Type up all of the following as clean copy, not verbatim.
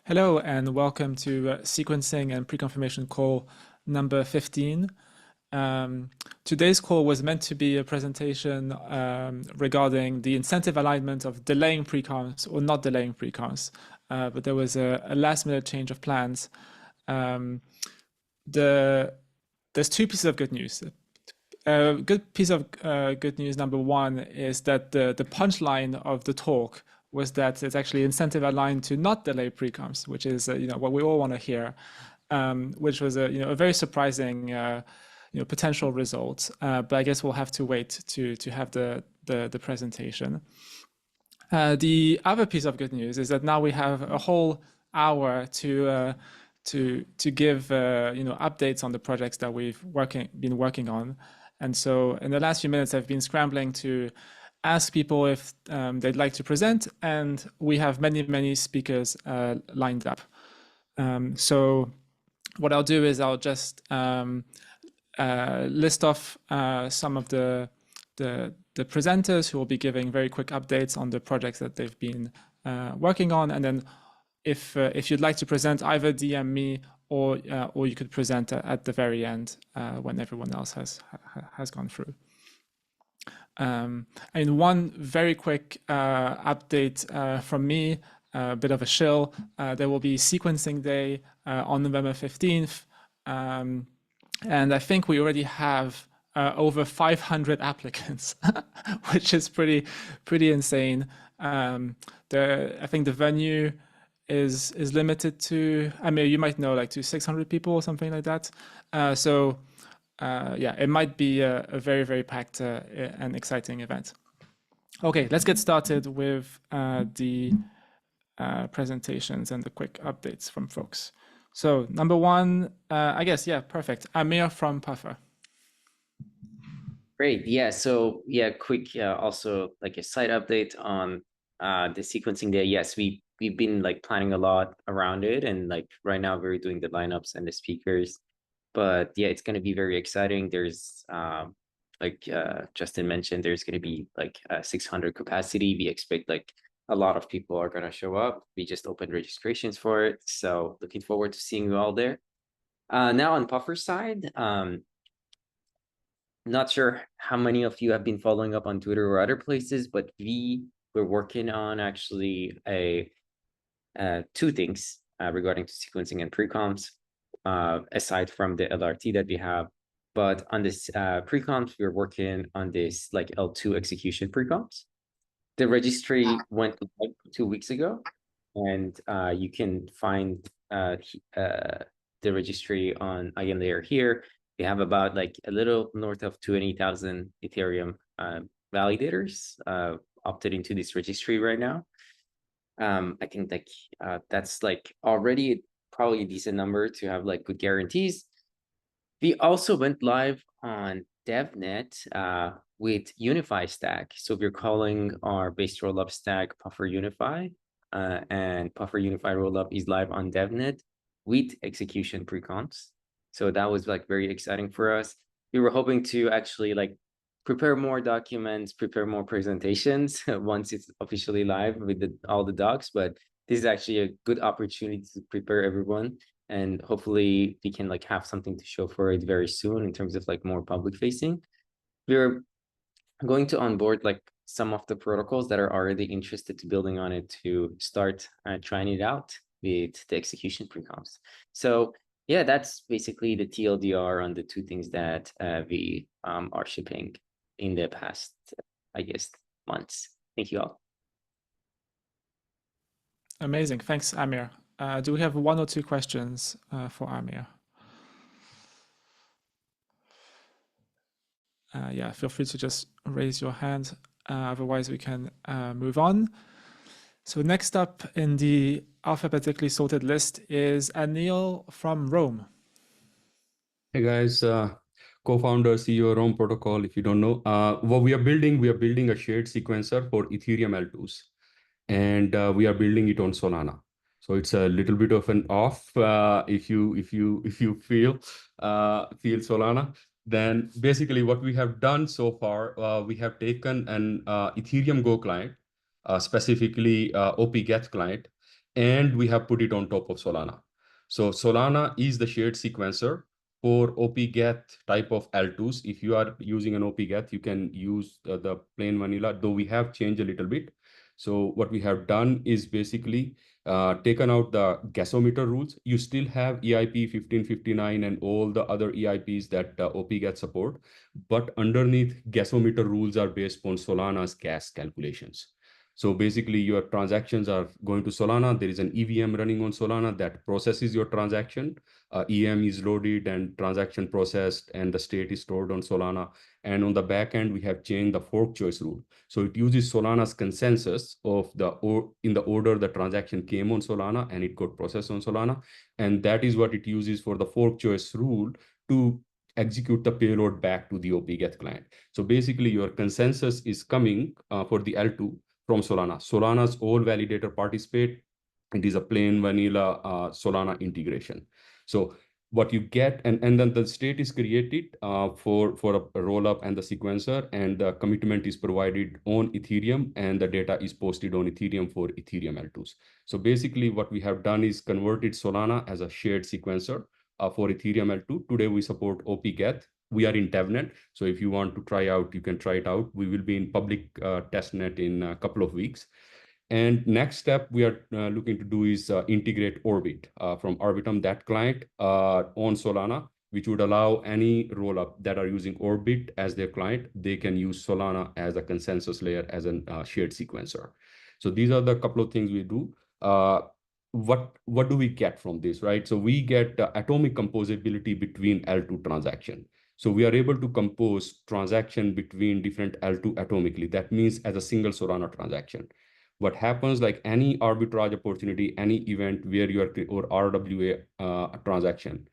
Hello and welcome to sequencing and pre-confirmation call number 15. Today's call was meant to be a presentation regarding the incentive alignment of delaying preconfs or not delaying preconfs, but there was a last-minute change of plans. There's two pieces of good news. Good piece of good news number one is that the punchline of the talk was that it's actually incentive aligned to not delay precoms, which is what we all want to hear, which was a very surprising potential result. But I guess we'll have to wait to have the presentation. The other piece of good news is that now we have a whole hour to give updates on the projects that we've been working on. And so in the last few minutes, I've been scrambling to ask people if they'd like to present, and we have many speakers lined up. So what I'll do is I'll just list off some of the presenters who will be giving very quick updates on the projects that they've been working on, and then if you'd like to present, either DM me or you could present at the very end when everyone else has gone through. And one very quick update from me, a bit of a shill. There will be sequencing day on November 15th. And I think we already have over 500 applicants, which is pretty insane. I think the venue is limited to, I mean, you might know, like to 600 people or something like that. Yeah, it might be a very packed and exciting event. Okay, let's get started with the presentations and the quick updates from folks. So number one, I guess, yeah, perfect. Amir from Puffer. Great. Yeah. So yeah, quick also like a side update on the sequencing day. Yes, we've been like planning a lot around it, and like right now we're doing the lineups and the speakers. But yeah, it's going to be very exciting. There's like Justin mentioned, there's going to be like 600 capacity. We expect like a lot of people are going to show up. We just opened registrations for it, so looking forward to seeing you all there. Now on Puffer side, not sure how many of you have been following up on Twitter or other places, but we're working on actually two things regarding to sequencing and precoms, aside from the LRT that we have. But on this precoms, we're working on this like L2 execution precoms. The registry went live 2 weeks ago, and you can find the registry on EigenLayer here. We have about like a little north of 20,000 Ethereum validators opted into this registry right now. I think like that's like already probably a decent number to have like good guarantees. We also went live on DevNet with Unify stack. So we're calling our base rollup stack Puffer Unify, and Puffer Unify rollup is live on DevNet with execution precons. So that was like very exciting for us. We were hoping to actually like prepare more documents, prepare more presentations once it's officially live with all the docs, but this is actually a good opportunity to prepare everyone, and hopefully we can like have something to show for it very soon in terms of like more public facing. We're going to onboard like some of the protocols that are already interested to building on it to start trying it out with the execution precoms. So yeah, that's basically the TLDR on the two things that we are shipping in the past, I guess, months. Thank you all. Amazing. Thanks, Amir. Do we have one or two questions for Amir? Yeah, feel free to just raise your hand. Otherwise, we can move on. So next up in the alphabetically sorted list is Anil from Rome. Hey guys, co-founder, CEO Rome Protocol. If you don't know, what we are building a shared sequencer for Ethereum L2s, and we are building it on Solana. So it's a little bit of an off. If you feel Solana, then basically what we have done so far, we have taken an Ethereum Go client, specifically OP Get client, and we have put it on top of Solana. So Solana is the shared sequencer for OP-Geth type of L2s. If you are using an OP-Geth, you can use the plain vanilla, though we have changed a little bit. So what we have done is basically taken out the gasometer rules. You still have EIP 1559 and all the other EIPs that OP-Geth support, but underneath gasometer rules are based on Solana's gas calculations. So basically your transactions are going to Solana. There is an EVM running on Solana that processes your transaction. EM is loaded and transaction processed and the state is stored on Solana. And on the back end, we have changed the fork choice rule. So it uses Solana's consensus of in the order the transaction came on Solana and it got processed on Solana. And that is what it uses for the fork choice rule to execute the payload back to the OP-Geth client. So basically your consensus is coming for the L2 from Solana. Solana's all validator participate. It is a plain vanilla Solana integration. So what you get, and then the state is created for a rollup and the sequencer, and the commitment is provided on Ethereum, and the data is posted on Ethereum for Ethereum L2s. So basically what we have done is converted Solana as a shared sequencer for Ethereum L2. Today we support OP-Geth. We are in DevNet, so if you want to try out, you can try it out. We will be in public testnet in a couple of weeks. And next step we are looking to do is integrate Orbit from Orbitum, that client on Solana, which would allow any rollup that are using Orbit as their client, they can use Solana as a consensus layer as a shared sequencer. So these are the couple of things we do. What do we get from this, right? So we get atomic composability between L2 transaction. So we are able to compose transaction between different L2 atomically. That means as a single Solana transaction. What happens, like any arbitrage opportunity, any event where you are, or RWA transaction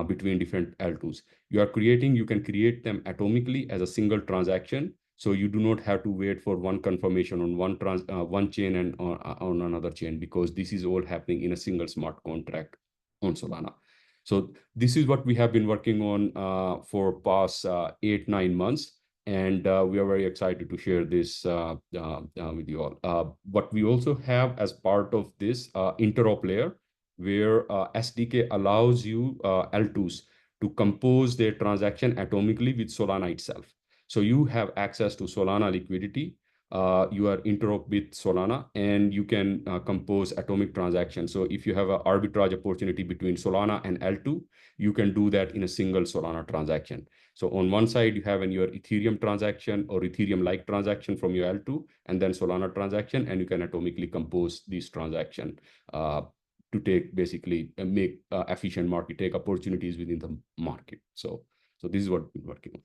between different L2s, you can create them atomically as a single transaction. So you do not have to wait for one confirmation on one chain and on another chain, because this is all happening in a single smart contract on Solana. So this is what we have been working on for past 8-9 months. And we are very excited to share this with you all. What we also have as part of this interop layer, where SDK allows you L2s to compose their transaction atomically with Solana itself. So you have access to Solana liquidity. You are interop with Solana, and you can compose atomic transactions. So if you have an arbitrage opportunity between Solana and L2, you can do that in a single Solana transaction. So on one side, you have your Ethereum transaction or Ethereum-like transaction from your L2, and then Solana transaction, and you can atomically compose these transactions to take basically make efficient market, take opportunities within the market. So this is what we're working on.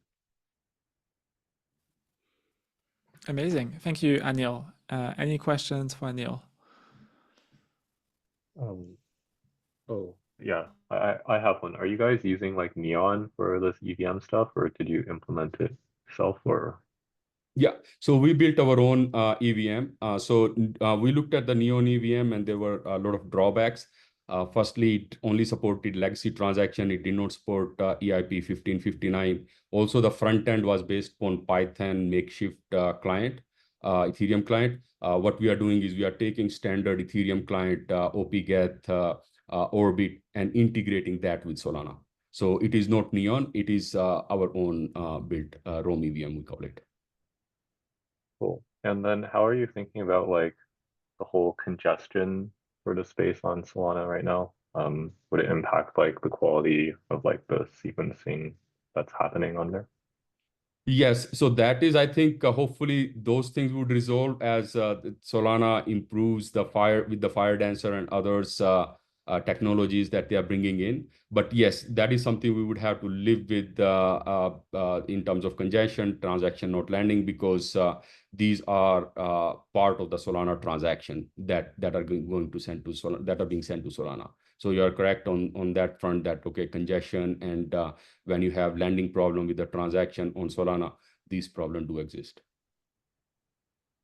Amazing. Thank you, Anil. Any questions for Anil? Oh, yeah, I have one. Are you guys using like Neon for this EVM stuff, or did you implement it yourself, or? Yeah, so we built our own EVM. We looked at the Neon EVM, and there were a lot of drawbacks. Firstly, it only supported legacy transaction. It did not support EIP 1559. Also, the front end was based on Python makeshift client, Ethereum client. What we are doing is we are taking standard Ethereum client, OP-Geth, Orbit, and integrating that with Solana. So it is not Neon, it is our own built ROM EVM, we call it. Cool. And then how are you thinking about like the whole congestion for the space on Solana right now? Would it impact like the quality of like the sequencing that's happening on there? Yes, so that is, I think, hopefully those things would resolve as Solana improves the Fire Dancer and others technologies that they are bringing in. But yes, that is something we would have to live with in terms of congestion, transaction not landing, because these are part of the Solana transaction that are going to send to Solana, that are being sent to Solana. So you are correct on that front, that okay, congestion and when you have landing problem with the transaction on Solana, these problems do exist.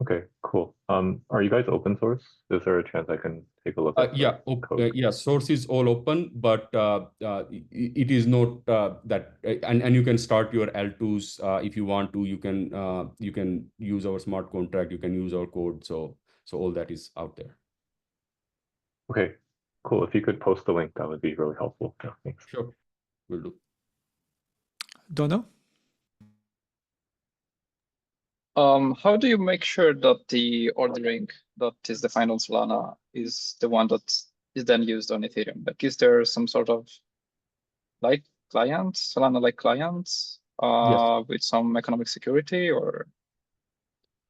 Okay, cool. Are you guys open source? Is there a chance I can take a look at yeah, source is all open, but it is not that, and you can start your L2s if you want to. You can use our smart contract, you can use our code, so all that is out there. Okay, cool. If you could post the link, that would be really helpful. Yeah, thanks. Sure, will do. Dono? How do you make sure that the ordering that is defined on Solana is the one that is then used on Ethereum? Like, is there some sort of like client, Solana-like clients, with some economic security, or?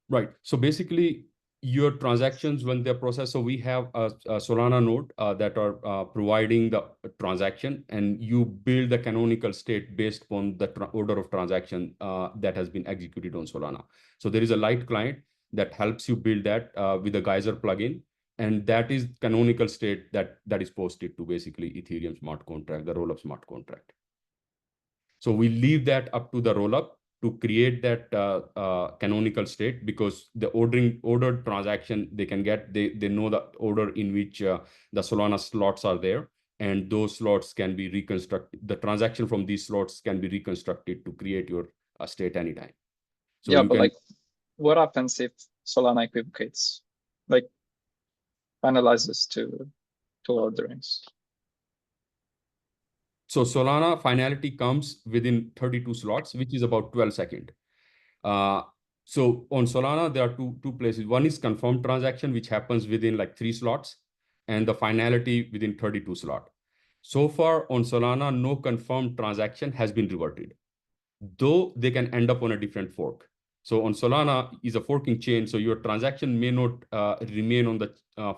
Right. So basically, your transactions when they're processed. So we have a Solana node that are providing the transaction, and you build the canonical state based upon the order of transaction that has been executed on Solana. So there is a light client that helps you build that with a Geyser plugin, and that is canonical state that is posted to basically Ethereum smart contract, the rollup smart contract. So we leave that up to the rollup to create that canonical state, because the ordered transaction they can get, they know the order in which the Solana slots are there, and those slots can be reconstructed. The transaction from these slots can be reconstructed to create your state anytime. So yeah, you but can, like, what happens if Solana equivocates, like finalizes to orderings? so Solana finality comes within 32 slots, which is about 12 seconds. So on Solana, there are two places. One is confirmed transaction, which happens within like 3 slots, and the finality within 32 slot. So far on Solana, no confirmed transaction has been reverted, though they can end up on a different fork. So on Solana is a forking chain, so your transaction may not remain on the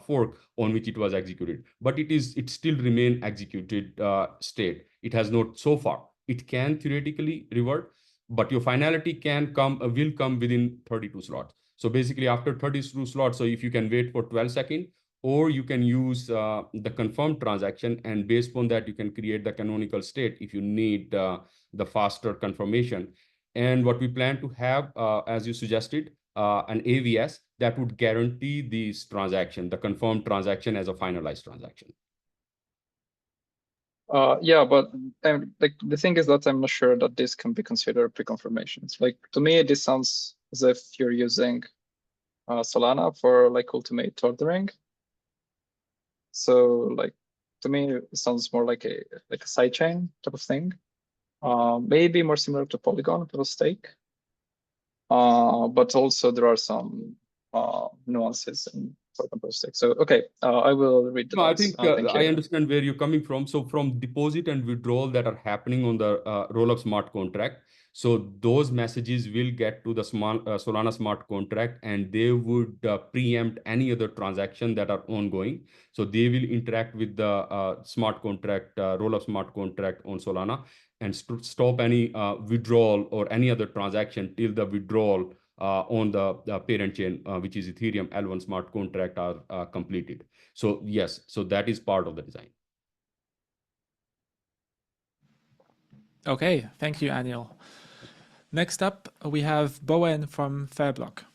fork on which it was executed, but it still remain executed state. It has not so far. It can theoretically revert, but your finality will come within 32 slots. So basically after 32 slots, so if you can wait for 12 seconds, or you can use the confirmed transaction, and based upon that, you can create the canonical state if you need the faster confirmation. And what we plan to have, as you suggested, an AVS that would guarantee this transaction, the confirmed transaction, as a finalized transaction. Yeah, but like the thing is that I'm not sure that this can be considered pre-confirmations. Like, to me, this sounds as if you're using Solana for like ultimate ordering. So like, to me, it sounds more like a sidechain type of thing. Maybe more similar to Polygon for stake. But also there are some nuances in Polygon stake. So okay, I will read the No, I notes. think Thank you. I understand where you're coming from. So from deposit and withdrawal that are happening on the rollup smart contract, so those messages will get to the Solana smart contract, and they would preempt any other transaction that are ongoing. So they will interact with the smart contract, rollup smart contract on Solana, and stop any withdrawal or any other transaction till the withdrawal on the parent chain, which is Ethereum L1 smart contract, are completed. So yes, so that is part of the design. Okay, thank you, Anil. Next up, we have Bowen from Fairblock.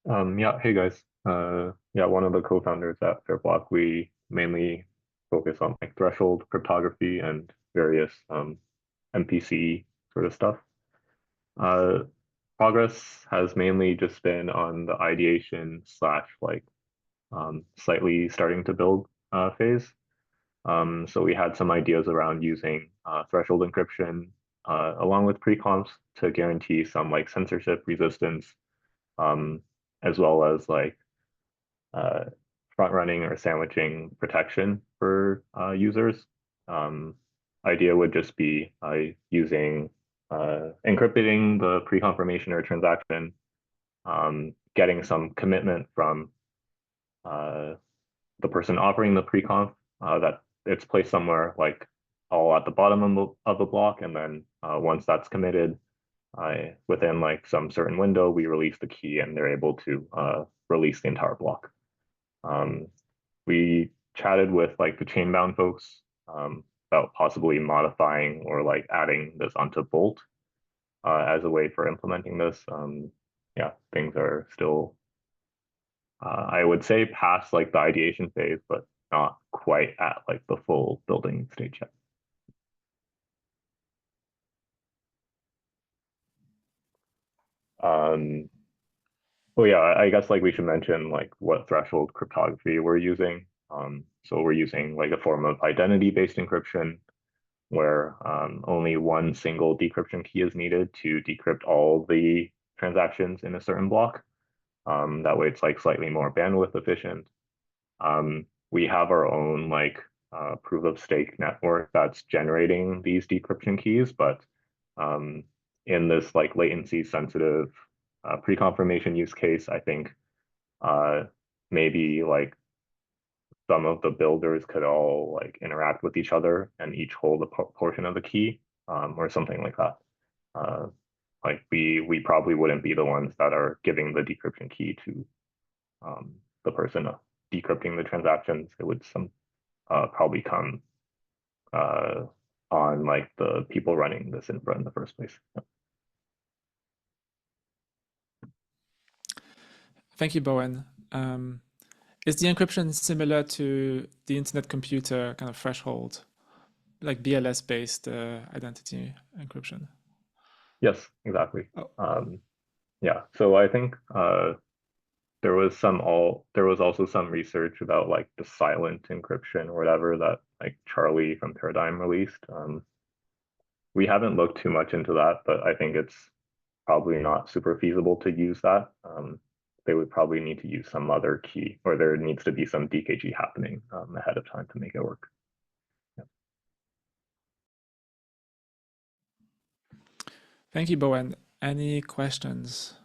Yeah, hey guys. Yeah, one of the co-founders at Fairblock. We mainly focus on like threshold cryptography and various MPC sort of stuff. Progress has mainly just been on the ideation / like slightly starting to build phase. So we had some ideas around using threshold encryption along with preconfs to guarantee some like censorship resistance, as well as like front running or sandwiching protection for users. Idea would just be using encrypting the pre-confirmation or transaction, getting some commitment from the person offering the pre-conf that it's placed somewhere like all at the bottom of the block, and then once that's committed, within like some certain window, we release the key and they're able to release the entire block. We chatted with like the Chainbound folks about possibly modifying or like adding this onto Bolt as a way for implementing this. Yeah, things are still, I would say, past like the ideation phase, but not quite at like the full building stage yet. Oh yeah, I guess like we should mention like what threshold cryptography we're using. So we're using like a form of identity-based encryption where only one single decryption key is needed to decrypt all the transactions in a certain block. That way it's like slightly more bandwidth efficient. We have our own like proof of stake network that's generating these decryption keys, but in this like latency sensitive pre-confirmation use case, I think maybe like some of the builders could all like interact with each other and each hold a portion of the key or something like that. Like we probably wouldn't be the ones that are giving the decryption key to the person decrypting the transactions. It would probably come on like the people running this infra in the first place. Thank you, Bowen. Is the encryption similar to the internet computer kind of threshold, like BLS-based identity encryption? Yes, exactly. Oh. Yeah, so I think there was also some research about like the silent encryption or whatever that like Charlie from Paradigm released. We haven't looked too much into that, but I think it's probably not super feasible to use that. They would probably need to use some other key, or there needs to be some DKG happening ahead of time to make it work. Yeah. Thank you, Bowen. Any questions?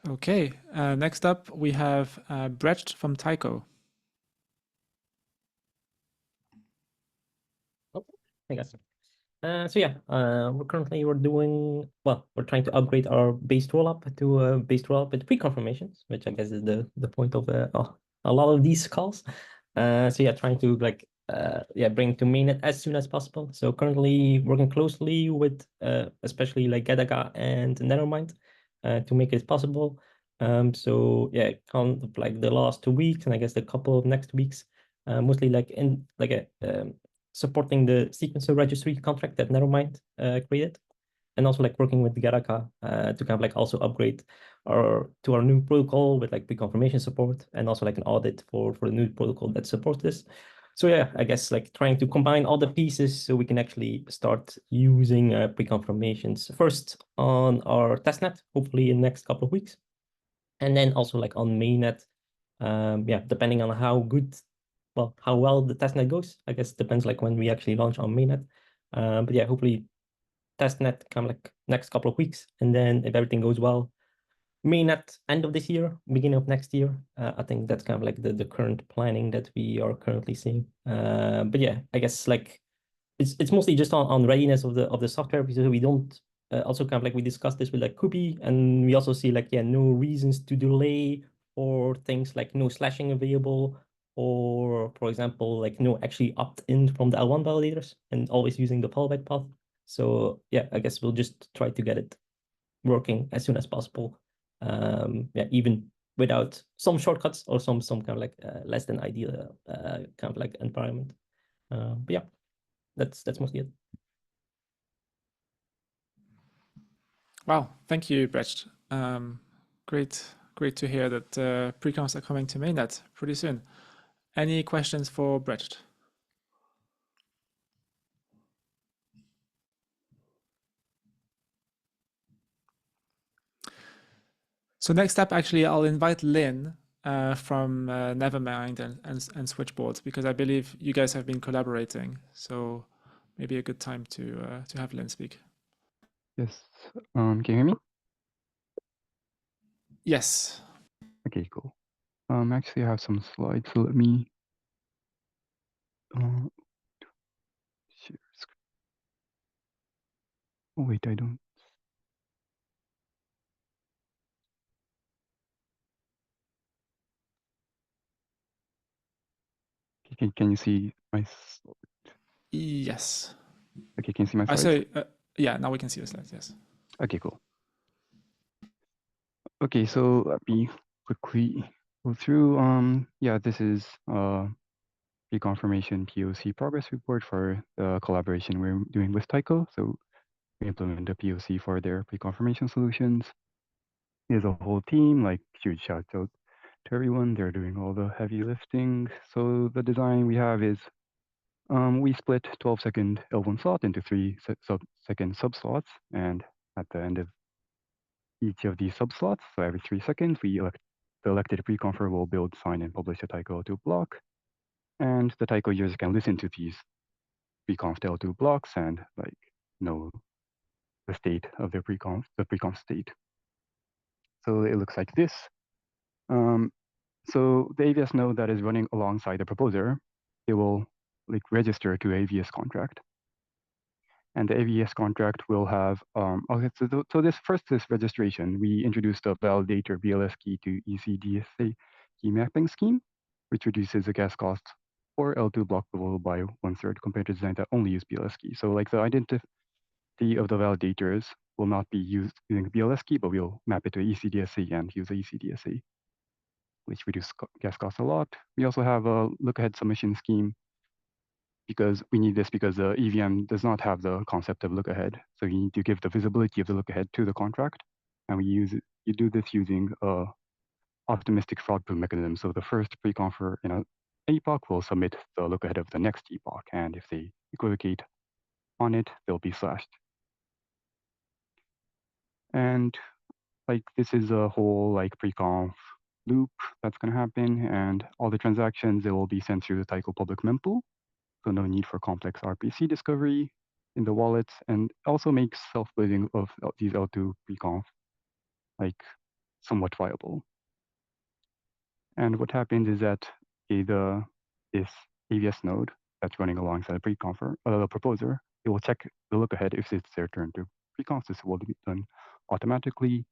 Okay, next up we have Brett from Taiko. Hey guys. So yeah, we're doing well. We're trying to upgrade our base rollup to base rollup with pre-confirmations, which I guess is the point of a lot of these calls. So yeah, trying to like bring to mainnet as soon as possible. So currently working closely with especially like Gadaga and Nethermind to make it possible. So yeah, kind of like the last 2 weeks and I guess the couple of next weeks, mostly like in like a supporting the sequencer registry contract that Nethermind created, and also like working with Garaka to kind of like also upgrade to our new protocol with like pre-confirmation support and also like an audit for the new protocol that supports this. So yeah, I guess like trying to combine all the pieces so we can actually start using pre-confirmations first on our testnet, hopefully in the next couple of weeks, and then also like on mainnet. Yeah, depending on how well the testnet goes. I guess it depends like when we actually launch on mainnet. But yeah, hopefully testnet come like next couple of weeks, and then if everything goes well, mainnet end of this year, beginning of next year. I think that's kind of like the current planning that we are currently seeing. But yeah, I guess like it's mostly just on readiness of the software, because we don't also kind of like we discussed this with like Kubi, and we also see like no reasons to delay or things like no slashing available, or for example like no actually opt-in from the L1 validators and always using the fallback path. So yeah, I guess we'll just try to get it working as soon as possible. Yeah, even without some shortcuts or some kind of like less than ideal kind of like environment. But yeah, that's mostly it. Wow, thank you, Brett. Great to hear that precoms are coming to mainnet pretty soon. Any questions for Brett? So next up, actually, I'll invite Lynn from Nevermind and Switchboard, because I believe you guys have been collaborating. So maybe a good time to have Lynn speak. Yes. Can you hear me? Yes. Okay, cool. Actually, I have some slides, so let me share screen. Oh wait, I don't. Can you see my slide? Yes. Okay, can you see my slides? So yeah, now we can see the slides. Yes. Okay, cool. Okay, so let me quickly go through. Yeah, this is pre-confirmation POC progress report for the collaboration we're doing with Taiko. So we implement the POC for their pre-confirmation solutions. There's a whole team, like huge shout out to everyone. They're doing all the heavy lifting. So the design we have is we split 12-second L1 slot into 3-second subslots, and at the end of each of these subslots, so every 3 seconds, the elected preconfer will build, sign, and publish a Taiko L2 block, and the Taiko users can listen to these preconf L2 blocks and like know the state of their the preconf state. So it looks like this. So the AVS node that is running alongside the proposer, it will like register to AVS contract. And the AVS contract will have, okay, so this registration, we introduced a validator BLS key to ECDSA key mapping scheme, which reduces the gas cost for L2 block level by 1/3 compared to designs that only use BLS key. So like the identity of the validators will not be used using the BLS key, but we'll map it to ECDSA and use the ECDSA, which reduces gas costs a lot. We also have a look-ahead submission scheme because we need this because the EVM does not have the concept of look-ahead. So you need to give the visibility of the look-ahead to the contract. And we use it, you do this using a optimistic fraud-proof mechanism. So the first preconfer in an epoch will submit the look-ahead of the next epoch. And if they equivocate on it, they'll be slashed. And like this is a whole like preconf loop that's going to happen, and all the transactions, they will be sent through the Taiko public mempool. So no need for complex RPC discovery in the wallets, and also makes self-building of these L2 preconf like somewhat viable. And what happens is that this AVS node that's running alongside the preconfer, the proposer, it will check the look ahead if it's their turn to preconf. This will be done automatically.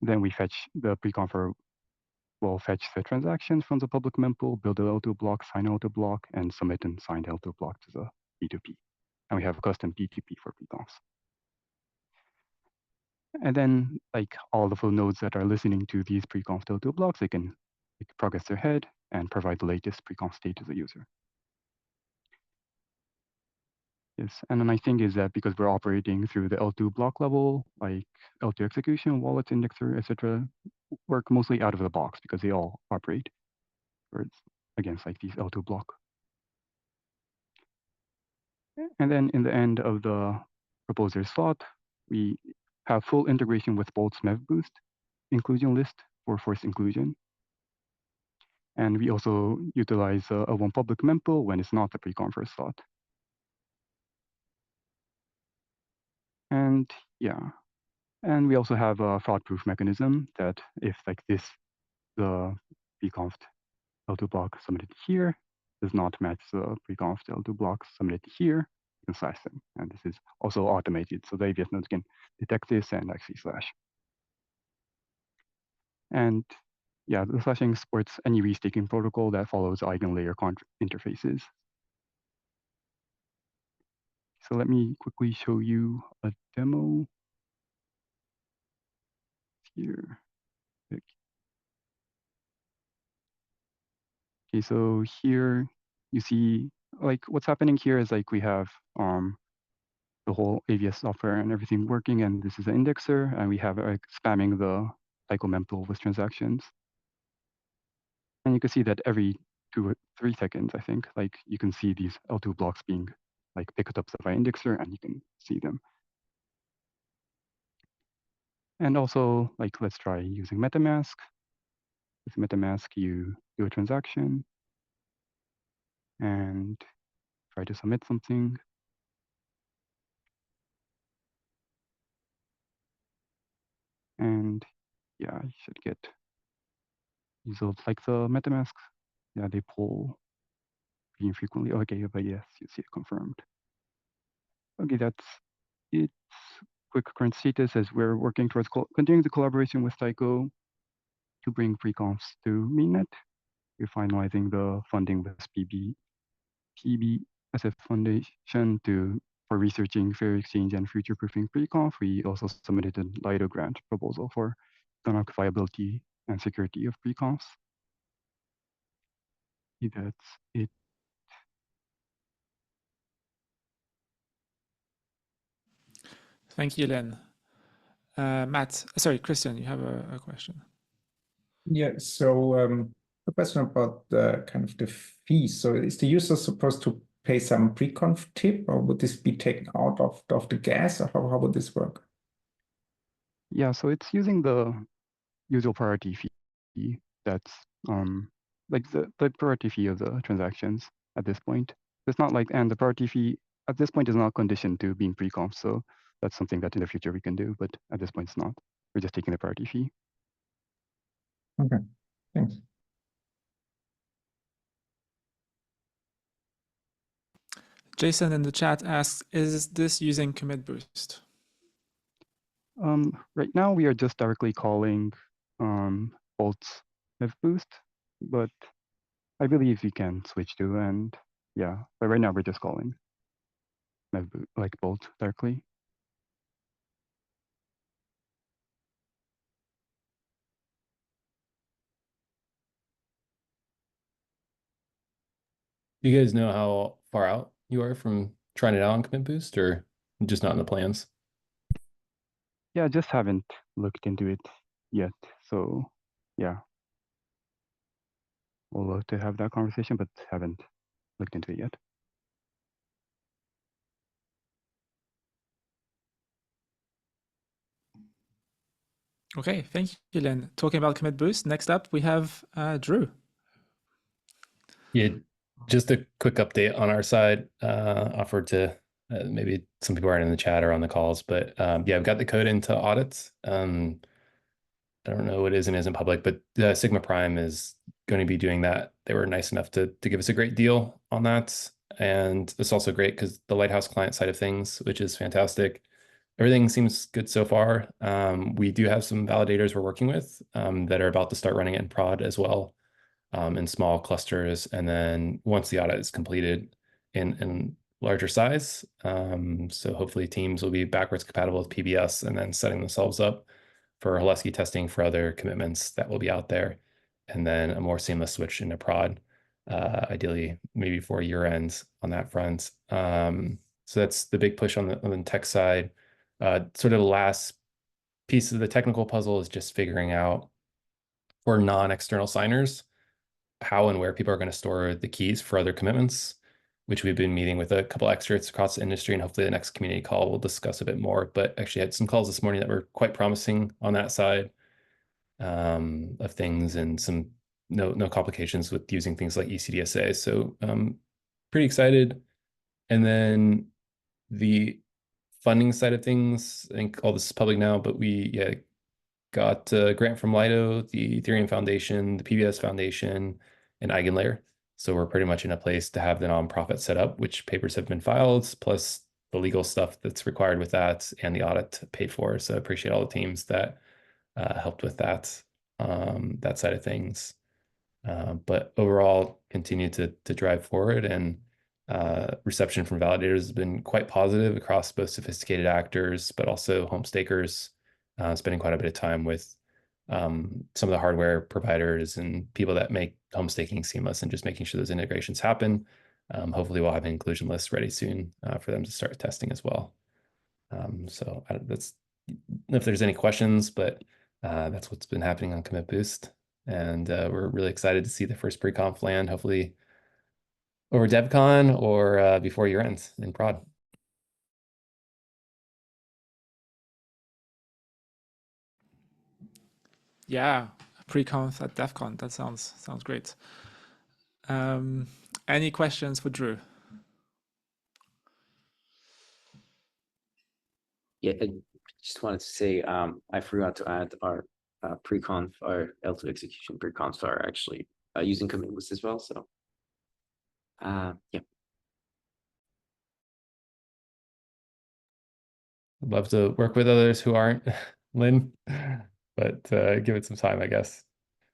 Then we fetch the preconfer will fetch the transactions from the public mempool, build a L2 block, sign L2 block, and submit and sign L2 block to the P2P. And we have a custom P2P for preconfs. And then like all the full nodes that are listening to these preconf L2 blocks, they can progress their head and provide the latest preconf state to the user. Yes, and the nice thing is that because we're operating through the L2 block level, like L2 execution, wallets, indexer, etc., work mostly out of the box because they all operate against like these L2 block. And then in the end of the proposer slot, we have full integration with Bolt's MEV-boost inclusion list for forced inclusion. And we also utilize a one public mempool when it's not the preconfer slot. And yeah, and we also have a fraud-proof mechanism that if like this, the preconf L2 block submitted here does not match the preconf L2 block submitted here, you can slash them. And this is also automated, so the AVS nodes can detect this and actually slash. And yeah, the slashing supports any restaking protocol that follows eigenlayer interfaces. So let me quickly show you a demo here. Okay, so here you see like what's happening here is like we have the whole AVS software and everything working, and this is an indexer, and we have like spamming the Taiko mempool with transactions. And you can see that every 2 or 3 seconds, I think, like you can see these L2 blocks being like picked up by indexer, and you can see them. And also, like, let's try using MetaMask. With MetaMask, you do a transaction and try to submit something. And yeah, you should get results like the MetaMask. Yeah, they pull pretty infrequently. Okay, but yes, you see it confirmed. Okay, that's it. Quick current status as we're working towards continuing the collaboration with Taiko to bring preconfs to mainnet. We're finalizing the funding with PBSF Foundation for researching fair exchange and future-proofing preconf. We also submitted a LIDO grant proposal for economic viability and security of preconfs. That's it. Thank you, Lynn. Christian, you have a question. Yeah, so a question about the kind of the fees. So is the user supposed to pay some pre-conf tip, or would this be taken out of the gas, or how would this work? Yeah, so it's using the usual priority fee that's like the priority fee of the transactions at this point. It's not like, and the priority fee at this point is not conditioned to being pre-conf, so that's something that in the future we can do, but at this point it's not. We're just taking the priority fee. Okay, thanks. Jason in the chat asks, is this using commit boost? Right now we are just directly calling Bolt's Live Boost, but I believe we can switch to, and yeah, but right now we're just calling like Bolt directly. Do you guys know how far out you are from trying it out on commit boost, or just not in the plans? Yeah, just haven't looked into it yet. So yeah, we'll love to have that conversation, but haven't looked into it yet. Okay, thank you, Lynn. Talking about commit boost, next up we have Drew. Yeah, just a quick update on our side. Offered to maybe some people aren't in the chat or on the calls, but yeah, I've got the code into audits. I don't know what is and isn't public, but Sigma Prime is going to be doing that. They were nice enough to give us a great deal on that. And it's also great because the Lighthouse client side of things, which is fantastic. Everything seems good so far. We do have some validators we're working with that are about to start running it in prod as well, in small clusters. And then once the audit is completed in larger size, so hopefully teams will be backwards compatible with PBS and then setting themselves up for Husky testing for other commitments that will be out there, and then a more seamless switch into prod, ideally maybe for year end on that front. So that's the big push on the tech side. Sort of the last piece of the technical puzzle is just figuring out for non-external signers how and where people are going to store the keys for other commitments, which we've been meeting with a couple experts across the industry, and hopefully the next community call will discuss a bit more. But actually had some calls this morning that were quite promising on that side of things, and some no complications with using things like ECDSA. So pretty excited. And then the funding side of things, I think all this is public now, but we got a grant from Lido, the Ethereum Foundation, the PBS Foundation, and Eigenlayer. So we're pretty much in a place to have the nonprofit set up, which papers have been filed, plus the legal stuff that's required with that and the audit paid for. So I appreciate all the teams that helped with that side of things. But overall, continue to drive forward, and reception from validators has been quite positive across both sophisticated actors, but also home stakers, spending quite a bit of time with some of the hardware providers and people that make home staking seamless, and just making sure those integrations happen. Hopefully we'll have an inclusion list ready soon for them to start testing as well. So that's, if there's any questions, but that's what's been happening on Commit Boost. And we're really excited to see the first pre-conf land, hopefully over DevCon or before year end in prod. Yeah, pre-conf at DevCon. That sounds great. Any questions for Drew? Yeah, I just wanted to say I forgot to add our pre-conf, our L2 execution pre-confs are actually using commit list as well. So yeah. I'd love to work with others who aren't Lynn, but give it some time, I guess.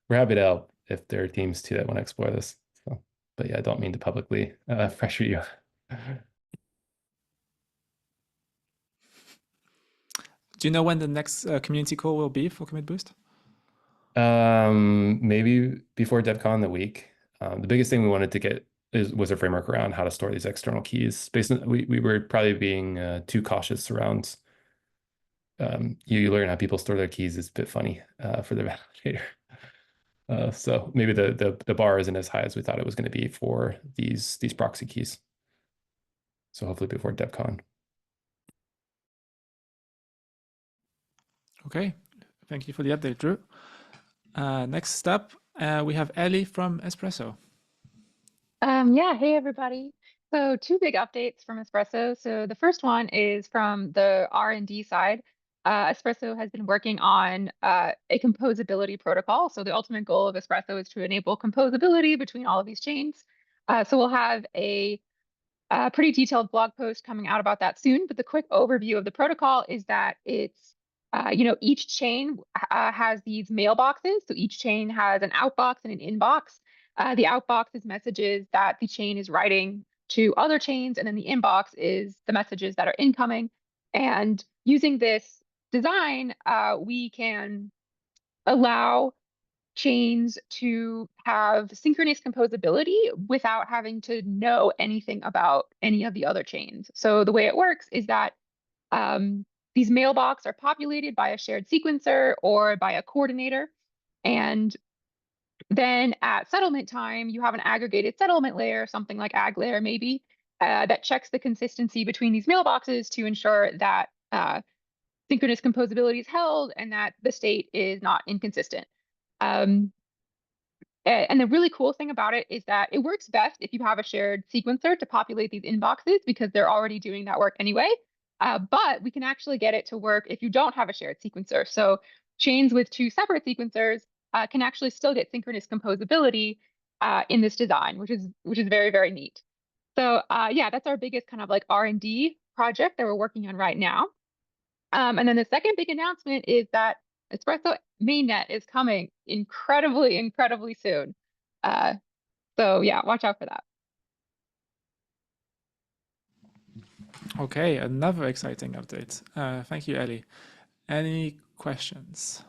We're happy to help if there are teams too that want to explore this. So, but yeah, I don't mean to publicly pressure you. Do you know when the next community call will be for Commit Boost? Maybe before DevCon the week. The biggest thing we wanted to get was a framework around how to store these external keys. We were probably being too cautious around you learn how people store their keys. It's a bit funny for the validator. So maybe the bar isn't as high as we thought it was going to be for these proxy keys. So hopefully before DevCon. Okay, thank you for the update, Drew. Next step, we have Ellie from Espresso. Yeah, hey everybody. So two big updates from Espresso. So the first one is from the R&D side. Espresso has been working on a composability protocol. So the ultimate goal of Espresso is to enable composability between all of these chains. So we'll have a pretty detailed blog post coming out about that soon. But the quick overview of the protocol is that it's each chain has these mailboxes. So each chain has an outbox and an inbox. The outbox is messages that the chain is writing to other chains, and then the inbox is the messages that are incoming. And using this design, we can allow chains to have synchronous composability without having to know anything about any of the other chains. So the way it works is that these mailboxes are populated by a shared sequencer or by a coordinator. And then at settlement time, you have an aggregated settlement layer, something like ag layer maybe, that checks the consistency between these mailboxes to ensure that synchronous composability is held and that the state is not inconsistent. And the really cool thing about it is that it works best if you have a shared sequencer to populate these inboxes because they're already doing that work anyway. But we can actually get it to work if you don't have a shared sequencer. So chains with two separate sequencers can actually still get synchronous composability in this design, which is very, very neat. So yeah, that's our biggest kind of like R&D project that we're working on right now. And then the second big announcement is that Espresso mainnet is coming incredibly, incredibly soon. So yeah, watch out for that. Okay, another exciting update. Thank you, Ellie. Any questions?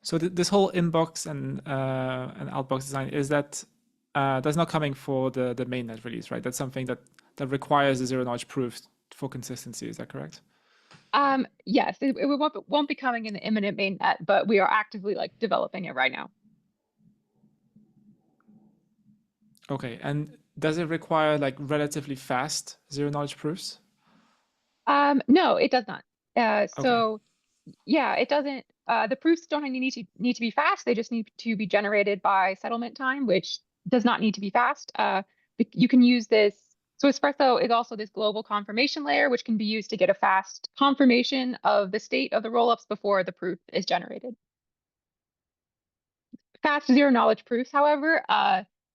So this whole inbox and outbox design, is that that's not coming for the mainnet release, right? That's something that requires a zero-knowledge proof for consistency. Is that correct? Yes, it won't be coming in the imminent mainnet, but we are actively like developing it right now. Okay, and does it require like relatively fast zero-knowledge proofs? No, it does not. So yeah, it doesn't. The proofs don't need to be fast. They just need to be generated by settlement time, which does not need to be fast. You can use this. So Espresso is also this global confirmation layer, which can be used to get a fast confirmation of the state of the rollups before the proof is generated. Fast zero-knowledge proofs, however,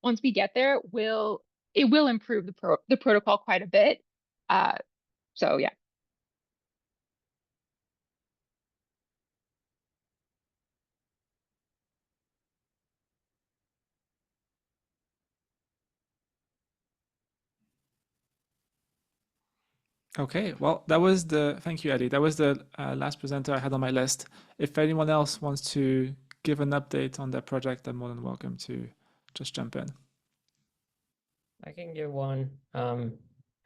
once we get there, it will improve the protocol quite a bit. So yeah. Okay, well, thank you, Eddie. That was the last presenter I had on my list. If anyone else wants to give an update on their project, they're more than welcome to just jump in. I can give one.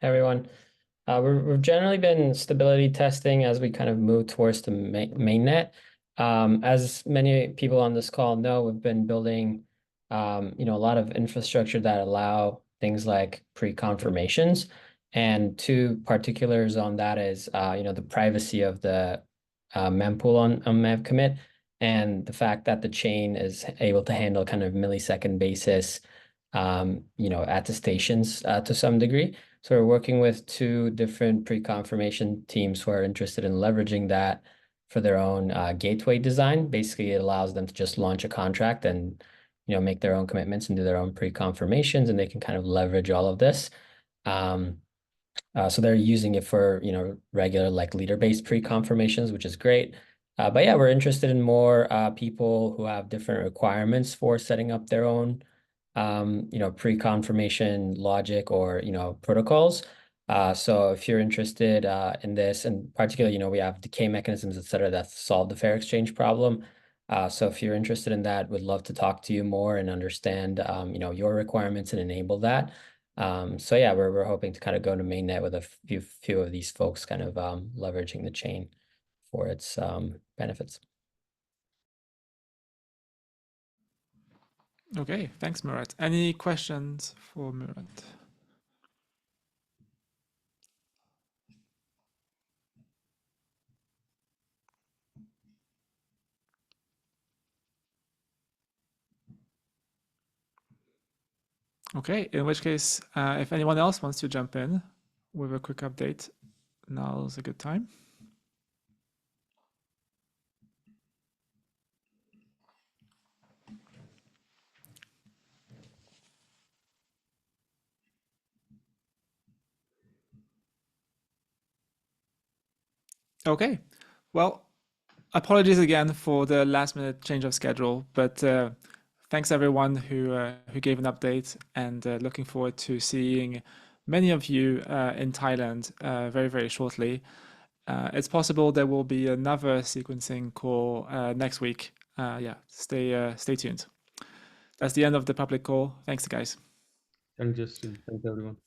Everyone, we've generally been stability testing as we kind of move towards the mainnet. As many people on this call know, we've been building, a lot of infrastructure that allow things like pre-confirmations. And two particulars on that is, the privacy of the mempool on MEV commit, and the fact that the chain is able to handle kind of millisecond basis, attestations to some degree. So we're working with two different pre-confirmation teams who are interested in leveraging that for their own gateway design. Basically, it allows them to just launch a contract and make their own commitments and do their own pre-confirmations, and they can kind of leverage all of this. So they're using it for regular like leader-based pre-confirmations, which is great. But yeah, we're interested in more people who have different requirements for setting up their own pre-confirmation logic or protocols. So if you're interested in this, and particularly we have decay mechanisms, etc., that solve the fair exchange problem. So if you're interested in that, would love to talk to you more and understand, your requirements and enable that. So yeah, we're hoping to kind of go to mainnet with a few of these folks kind of leveraging the chain for its benefits. Okay, thanks, Murat. Any questions for Murat? Okay, in which case, if anyone else wants to jump in with a quick update, now's a good time. Okay, well, apologies again for the last minute change of schedule, but thanks everyone who gave an update, and looking forward to seeing many of you in Thailand very, very shortly. It's possible there will be another sequencing call next week. Yeah, stay tuned. That's the end of the public call. Thanks, guys. Thanks, Justin. Thanks, everyone.